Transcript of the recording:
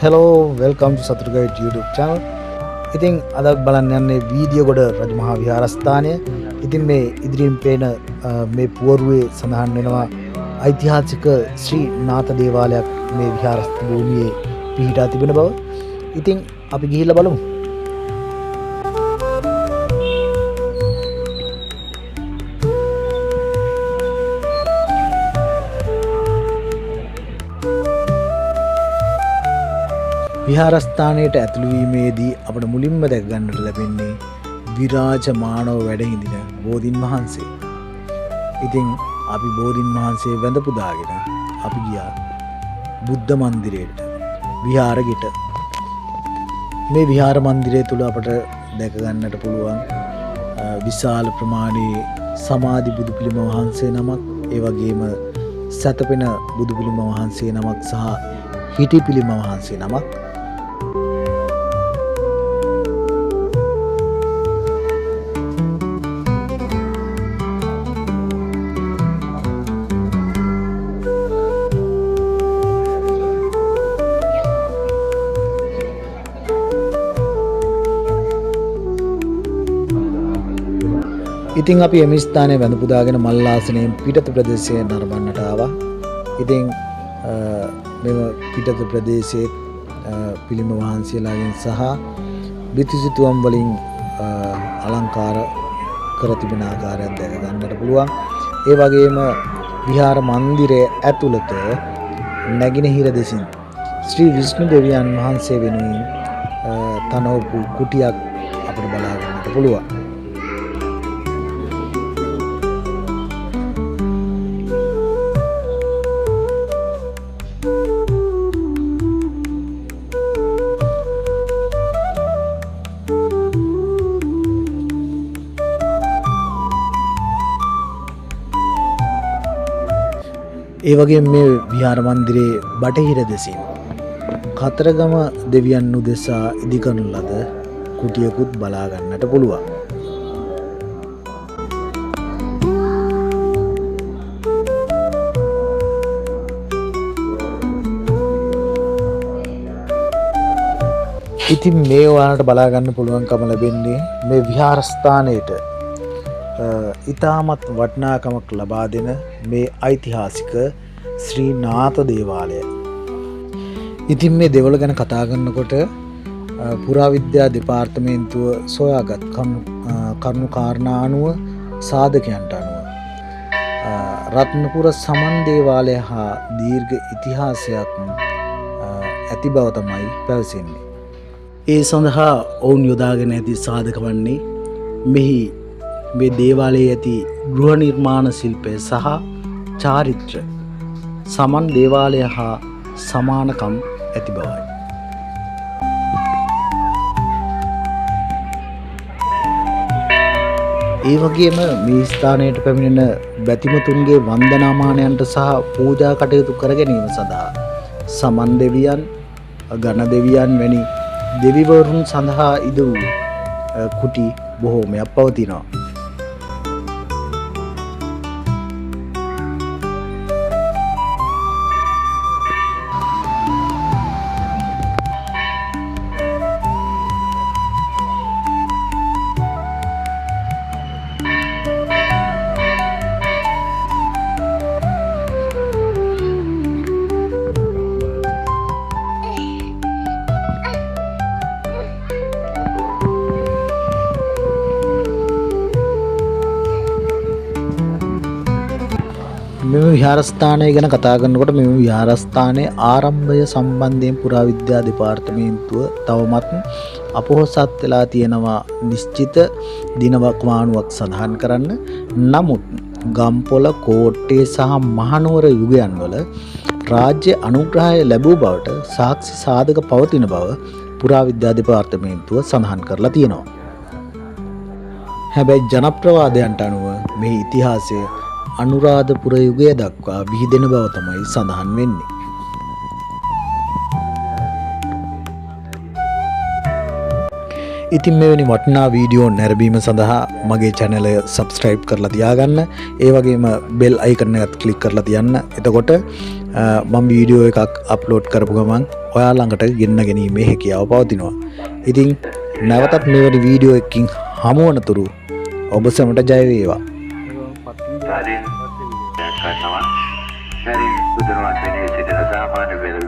hello, welcome to Saturgate YouTube channel. ඉතින් අද බලන්න යන්නේ වීඩියෝ ගොඩ රජමහා විහාරස්ථානය. ඉතින් මේ ඉදිරියෙන් පේන මේ පුවරුවේ සඳහන් වෙනවා ඓතිහාසික ශ්‍රී නාථ දේවාලයක් මේ විහාරස්ථ භූමියේ පිහිටා තිබෙන බව. ඉතින් අපි ගිහිල්ලා බලමු. විහාරස්ථානයට ඇතුළු වීමේදී අපට මුලින්ම දැක ගන්නට ලැබෙන්නේ විරාජමානව වැඩ හිඳින බෝධීන් වහන්සේ. ඉතින් අපි බෝධීන් වහන්සේ වැඳ පුදාගෙන අපි ගියා බුද්ධ මන්දිරයට, විහාරෙට. මේ විහාර මන්දිරය තුල අපට දැක ගන්නට පුළුවන් විශාල ප්‍රමාණයේ සමාධි බුදු පිළිම වහන්සේ නමක්, ඒ වගේම සතපෙන බුදු පිළිම වහන්සේ නමක් සහ හිටි පිළිම වහන්සේ නමක්. ඉතින් අපි එම ස්ථානයේ වැඳ පුදාගෙන මල් ආසනයෙන් පිටත ප්‍රදේශයේ නරඹන්නට ආවා. ඉතින් මෙම පිටත ප්‍රදේශයේ පිළිම වහන්සේලාගෙන් සහ බිතුසිතුවම් වලින් අලංකාර කර තිබෙන ආකාරයක් දැක ගන්නට පුළුවන්. ඒ වගේම විහාර මන්දිරයේ ඇතුළත නැගිනහිර දෙසින් ශ්‍රී විෂ්ණු දෙවියන් වහන්සේ වෙනුවෙන් තනවපු කුටියක් අපිට බලා ගන්නට පුළුවන්. ඒ වගේම මේ විහාර මන්දිරයේ බටහිර දෙසින් කතරගම දෙවියන් උදෙසා ඉදිකරන ලද කුටියකුත් බලා ගන්නට පුළුවන්. ඉතින් මේ ඔයාලට බලා ගන්න පුළුවන්කම ලැබෙන්නේ මේ විහාරස්ථානයේට ඉතාමත් වටිනාකමක් ලබා දෙන මේ ඓතිහාසික ශ්‍රී නාථ දේවාලය. ඉතින් මේ දෙවල ගැන කතා කරනකොට පුරාවිද්‍යා දෙපාර්තමේන්තුව සොයාගත් කරුණු කාරණා අනුව සාධකයන්ට අනුව රත්නපුර සමන් දේවාලය හා දීර්ඝ ඉතිහාසයක් ඇති බව තමයි පැවසෙන්නේ. ඒ සඳහා ඔවුන් යොදාගෙන ඇති සාධක වන්නේ මෙහි මේ දේවාලයේ ඇති ගෘහ නිර්මාණ ශිල්පය සහ චාරිත්‍ර සමන් දේවාලය හා සමානකම් ඇති බවයි. ඒ වගේම මේ ස්ථානයට පැමිණෙන බැතිමතුන්ගේ වන්දනාමානයන්ට සහ පූජා කටයුතු කර ගැනීම සඳහා සමන් දෙවියන්, ගණ දෙවියන් වැනි දෙවිවරුන් සඳහා ඉද වූ කුටි බොහෝමයක් පවතිනවා. මෙම විහාරස්ථානය ගැන කතා කරනකොට මෙම විහාරස්ථානයේ ආරම්භය සම්බන්ධයෙන් පුරාවිද්‍යා දෙපාර්තමේන්තුව තවමත් අපොහොසත් වෙලා තියෙනවා නිශ්චිත දිනවකවානුවක් සඳහන් කරන්න. නමුත් ගම්පොළ, කෝට්ටේ සහ මහනුවර යුගයන් වල රාජ්‍ය අනුග්‍රහය ලැබූ බවට සාක්ෂි සාධක පවතින බව පුරාවිද්‍යා දෙපාර්තමේන්තුව සඳහන් කරලා තියෙනවා. හැබැයි ජනප්‍රවාදයන්ට අනුව මේ ඉතිහාසය අනුරාධපුර යුගය දක්වා විහිදෙන බව තමයි සඳහන් වෙන්නේ. ඉතින් මෙවැනි වටිනා වීඩියෝ නැරඹීම සඳහා මගේ channel එක subscribe කරලා තියාගන්න. ඒ වගේම bell icon එකත් click කරලා තියන්න. එතකොට මම වීඩියෝ එකක් upload කරපු ගමන් ඔයා ළඟට ගෙන්න ගැනීමේ හැකියාව පවතිනවා. ඉතින් නැවතත් මෙවැනි වීඩියෝ එකකින් හමු වනතුරු ඔබ සැමට ජය වේවා. Dari Buduruan Sini Sidra Zaman Bil